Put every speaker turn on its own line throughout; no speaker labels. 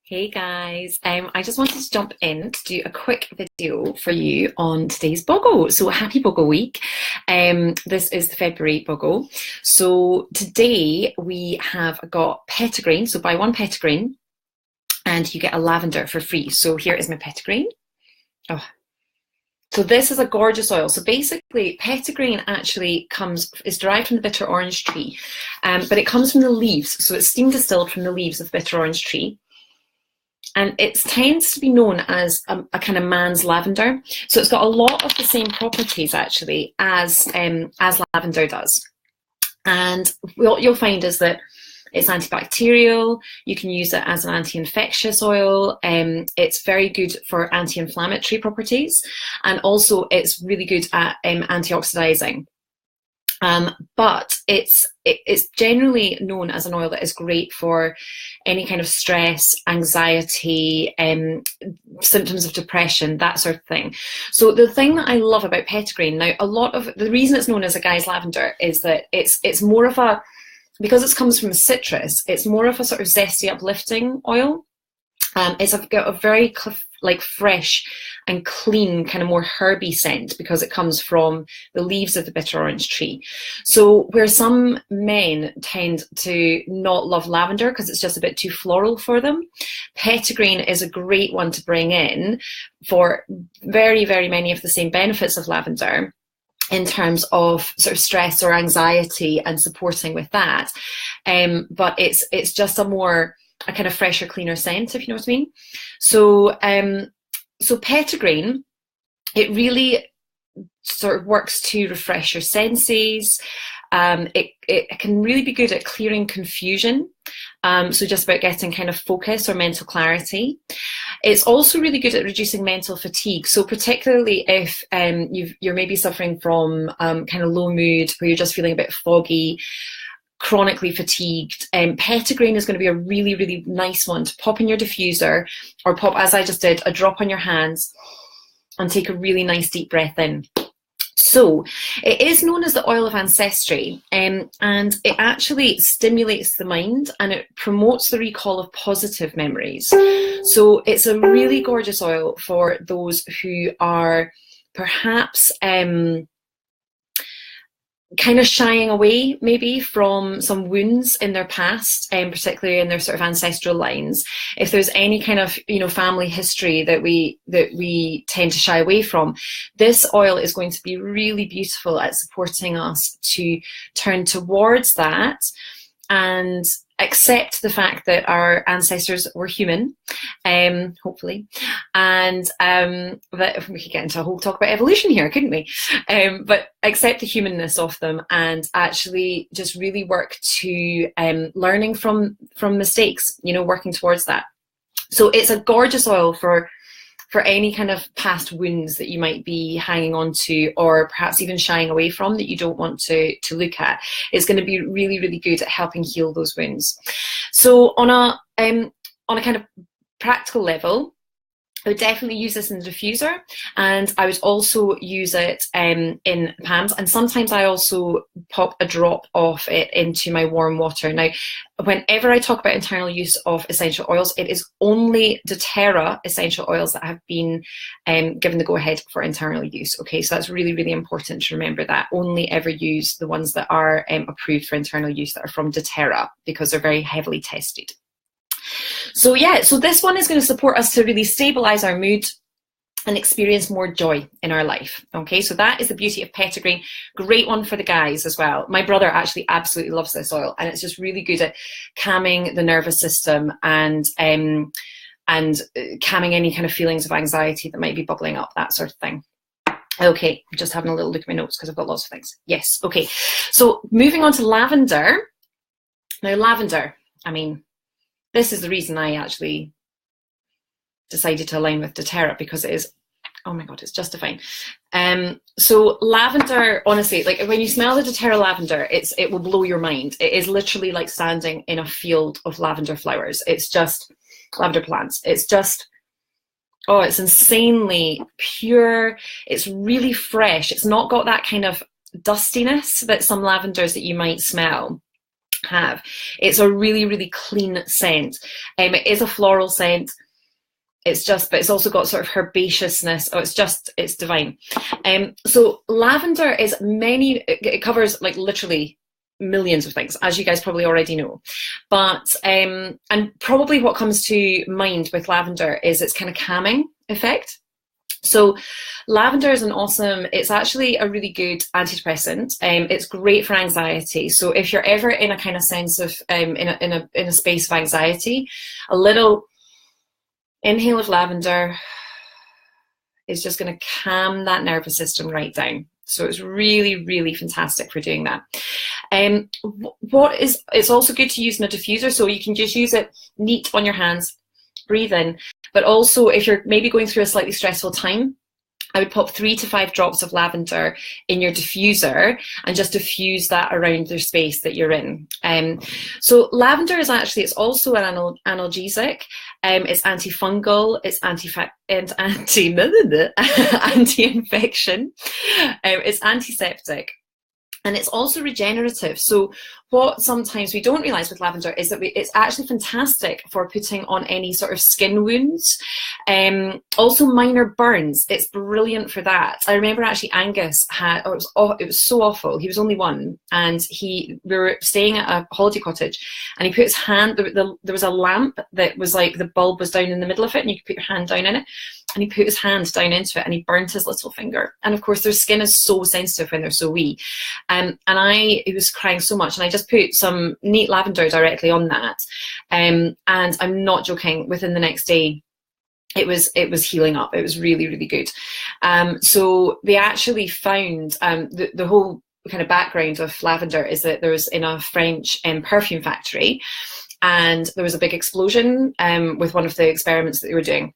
Hey guys, I just wanted to jump in to do a quick video for you on today's BOGO. So happy BOGO week. This is the February BOGO. So today we have got Petitgrain. So buy one Petitgrain and you get a lavender for free. So here is my Petitgrain. Oh. So this is a gorgeous oil. So basically Petitgrain actually is derived from the bitter orange tree, but it comes from the leaves. So it's steam distilled from the leaves of the bitter orange tree. And it tends to be known as a kind of man's lavender. So it's got a lot of the same properties actually as lavender does. And what you'll find is that it's antibacterial. You can use it as an anti-infectious oil. It's very good for anti-inflammatory properties. And also it's really good at antioxidizing. But it's generally known as an oil that is great for any kind of stress, anxiety, symptoms of depression, that sort of thing. So the thing that I love about Petitgrain, now a lot of the reason it's known as a guy's lavender is that it's more of a, because it comes from a citrus, it's more of a sort of zesty, uplifting oil. It's got a very fresh and clean, kind of more herby scent because it comes from the leaves of the bitter orange tree. So where some men tend to not love lavender because it's just a bit too floral for them, Petitgrain is a great one to bring in for very, very many of the same benefits of lavender in terms of sort of stress or anxiety and supporting with that. But it's just a kind of fresher, cleaner scent, if you know what I mean. So Petitgrain, it really sort of works to refresh your senses. It can really be good at clearing confusion. So just about getting kind of focus or mental clarity. It's also really good at reducing mental fatigue. So particularly if you're maybe suffering from kind of low mood, where you're just feeling a bit foggy, chronically fatigued, Petitgrain is going to be a really, really nice one to pop in your diffuser, or pop, as I just did, a drop on your hands and take a really nice deep breath in. So it is known as the oil of ancestry, and it actually stimulates the mind and it promotes the recall of positive memories. So it's a really gorgeous oil for those who are perhaps kind of shying away maybe from some wounds in their past, and particularly in their sort of ancestral lines. If there's any kind of family history that we tend to shy away from, this oil is going to be really beautiful at supporting us to turn towards that and accept the fact that our ancestors were human, hopefully, and that we could get into a whole talk about evolution here, couldn't we? But accept the humanness of them and actually just really work to learning from mistakes, working towards that. So it's a gorgeous oil for any kind of past wounds that you might be hanging on to, or perhaps even shying away from, that you don't want to look at. It's going to be really, really good at helping heal those wounds. So on a kind of practical level, I would definitely use this in the diffuser, and I would also use it in pans, and sometimes I also pop a drop of it into my warm water. Now, whenever I talk about internal use of essential oils, it is only doTERRA essential oils that have been given the go-ahead for internal use. Okay, so that's really, really important to remember that. Only ever use the ones that are approved for internal use that are from doTERRA, because they're very heavily tested. So yeah, so this one is going to support us to really stabilize our mood and experience more joy in our life. Okay, so that is the beauty of Petitgrain. Great one for the guys as well. My brother actually absolutely loves this oil, and it's just really good at calming the nervous system and calming any kind of feelings of anxiety that might be bubbling up, that sort of thing. Okay, I'm just having a little look at my notes because I've got lots of things. Yes, okay. So moving on to lavender. Now lavender, I mean, this is the reason I actually decided to align with doTERRA, because it is, oh my God, it's just divine. So lavender, honestly, like when you smell the doTERRA lavender, it will blow your mind. It is literally like standing in a field of lavender flowers. It's just lavender plants. It's just, oh, it's insanely pure. It's really fresh. It's not got that kind of dustiness that some lavenders that you might smell. have. It's a really, really clean scent. It is a floral scent. But it's also got sort of herbaceousness. Oh, it's divine. So lavender is it covers like literally millions of things, as you guys probably already know. But, and probably what comes to mind with lavender is its kind of calming effect. So lavender is it's actually a really good antidepressant. It's great for anxiety. So if you're ever in a kind of sense of, in a space of anxiety, a little inhale of lavender is just going to calm that nervous system right down. So it's really, really fantastic for doing that. It's also good to use in a diffuser, so you can just use it neat on your hands, breathe in. But also, if you're maybe going through a slightly stressful time, I would pop 3 to 5 drops of lavender in your diffuser and just diffuse that around the space that you're in. So lavender is it's also an analgesic. It's antifungal. It's anti-infection. It's antiseptic. And it's also regenerative. So what sometimes we don't realise with lavender is that it's actually fantastic for putting on any sort of skin wounds. Also minor burns. It's brilliant for that. I remember actually Angus it was so awful. He was only one, and we were staying at a holiday cottage, and he put his hand, there was a lamp that was like the bulb was down in the middle of it, and you could put your hand down in it. And he put his hand down into it, and he burnt his little finger. And of course, their skin is so sensitive when they're so wee. And he was crying so much, and I just put some neat lavender directly on that. And I'm not joking, within the next day, it was healing up. It was really, really good. So they actually found the whole kind of background of lavender is that there was in a French perfume factory, and there was a big explosion with one of the experiments that they were doing.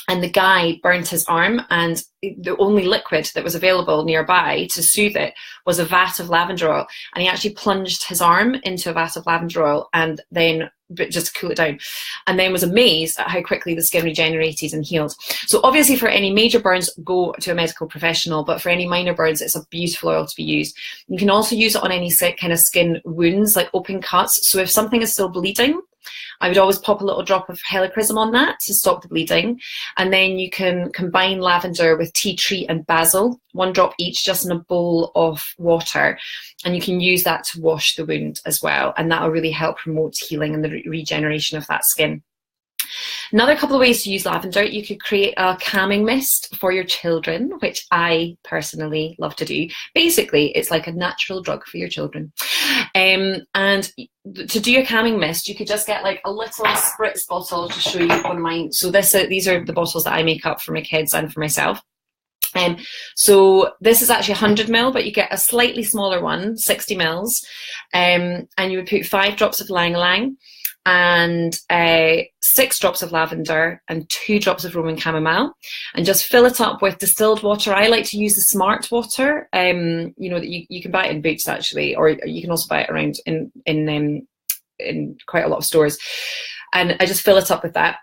And the guy burnt his arm, and the only liquid that was available nearby to soothe it was a vat of lavender oil. And he actually plunged his arm into a vat of lavender oil, and then just to cool it down, and then was amazed at how quickly the skin regenerated and healed. So obviously for any major burns, go to a medical professional, but for any minor burns, it's a beautiful oil to be used. You can also use it on any kind of skin wounds, like open cuts. So if something is still bleeding, I would always pop a little drop of helichrysum on that to stop the bleeding. And then you can combine lavender with tea tree and basil, 1 drop each, just in a bowl of water. And you can use that to wash the wound as well. And that will really help promote healing and the regeneration of that skin. Another couple of ways to use lavender: you could create a calming mist for your children, which I personally love to do. Basically, it's like a natural drug for your children. And to do a calming mist, you could just get like a little spritz bottle. to show you one of mine. So these are the bottles that I make up for my kids and for myself. So this is actually 100 ml, but you get a slightly smaller one, 60 mils. And you would put 5 drops of ylang ylang, and 6 drops of lavender, and 2 drops of Roman chamomile, and just fill it up with distilled water. I like to use the smart water, that you can buy it in Boots actually, or you can also buy it around in quite a lot of stores. And I just fill it up with that,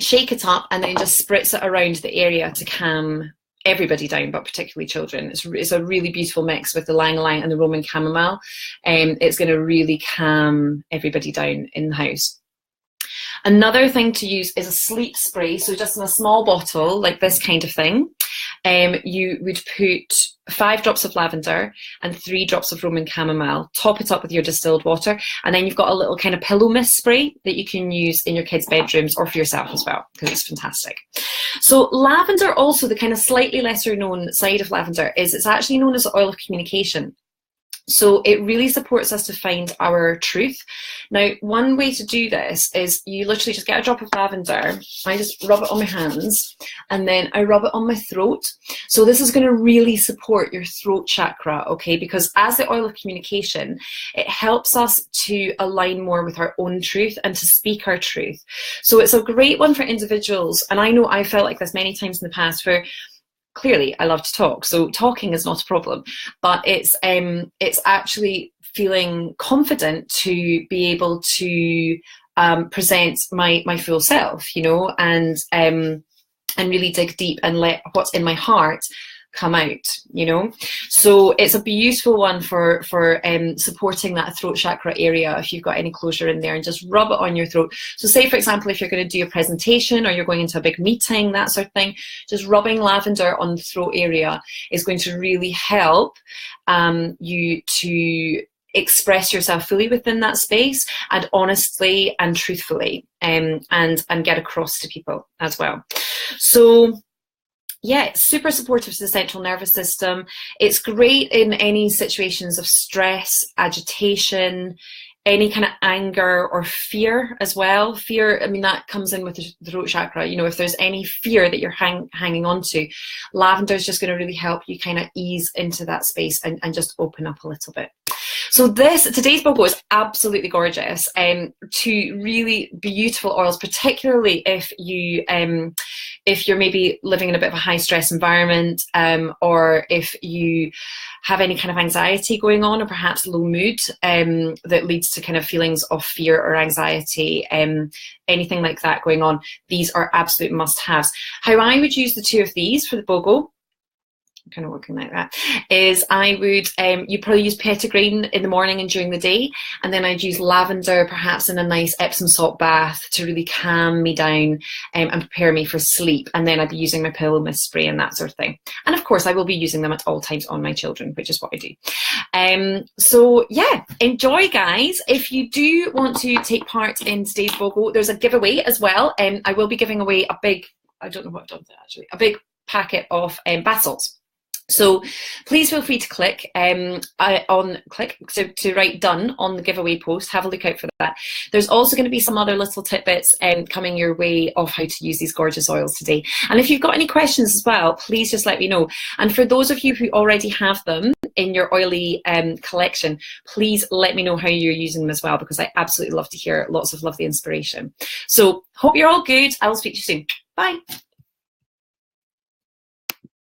shake it up, and then just spritz it around the area to calm everybody down, but particularly children. It's a really beautiful mix with the ylang ylang and the Roman chamomile. It's going to really calm everybody down in the house. Another thing to use is a sleep spray. So just in a small bottle, like this kind of thing, you would put 5 drops of lavender and 3 drops of Roman chamomile, top it up with your distilled water, and then you've got a little kind of pillow mist spray that you can use in your kids' bedrooms or for yourself as well, because it's fantastic. So lavender, also the kind of slightly lesser known side of lavender is it's actually known as the oil of communication. So it really supports us to find our truth. Now, one way to do this is you literally just get a drop of lavender. I just rub it on my hands, and then I rub it on my throat. So this is going to really support your throat chakra, okay? Because as the oil of communication, it helps us to align more with our own truth and to speak our truth. So it's a great one for individuals. And I know I felt like this many times in the past, where clearly I love to talk, so talking is not a problem, but it's actually feeling confident to be able to present my full self, and really dig deep and let what's in my heart come out, you know. So it's a beautiful one for supporting that throat chakra area if you've got any closure in there, and just rub it on your throat. So say, for example, if you're going to do a presentation or you're going into a big meeting, that sort of thing, just rubbing lavender on the throat area is going to really help you to express yourself fully within that space, and honestly and truthfully, and get across to people as well. So yeah, it's super supportive to the central nervous system. It's great in any situations of stress, agitation, any kind of anger or fear as well. Fear, I mean, that comes in with the throat chakra. You know, if there's any fear that you're hanging on to, lavender is just going to really help you kind of ease into that space and just open up a little bit. So today's BOGO is absolutely gorgeous. Two really beautiful oils, particularly if you're maybe living in a bit of a high stress environment, or if you have any kind of anxiety going on, or perhaps low mood that leads to kind of feelings of fear or anxiety, anything like that going on. These are absolute must-haves. How I would use the two of these for the BOGO, kind of working like that, is I would you probably use Petitgrain in the morning and during the day, and then I'd use lavender perhaps in a nice Epsom salt bath to really calm me down and prepare me for sleep, and then I'd be using my pillow mist spray and that sort of thing. And of course I will be using them at all times on my children, which is what I do. So yeah, enjoy guys. If you do want to take part in today's BOGO, there's a giveaway as well, and I will be giving away a big, I don't know what I've done there actually, a big packet of bath salts. So please feel free to click to write done on the giveaway post. Have a look out for that. There's also going to be some other little tidbits coming your way of how to use these gorgeous oils today. And if you've got any questions as well, please just let me know. And for those of you who already have them in your oily collection, please let me know how you're using them as well, because I absolutely love to hear lots of lovely inspiration. So hope you're all good. I will speak to you soon. Bye.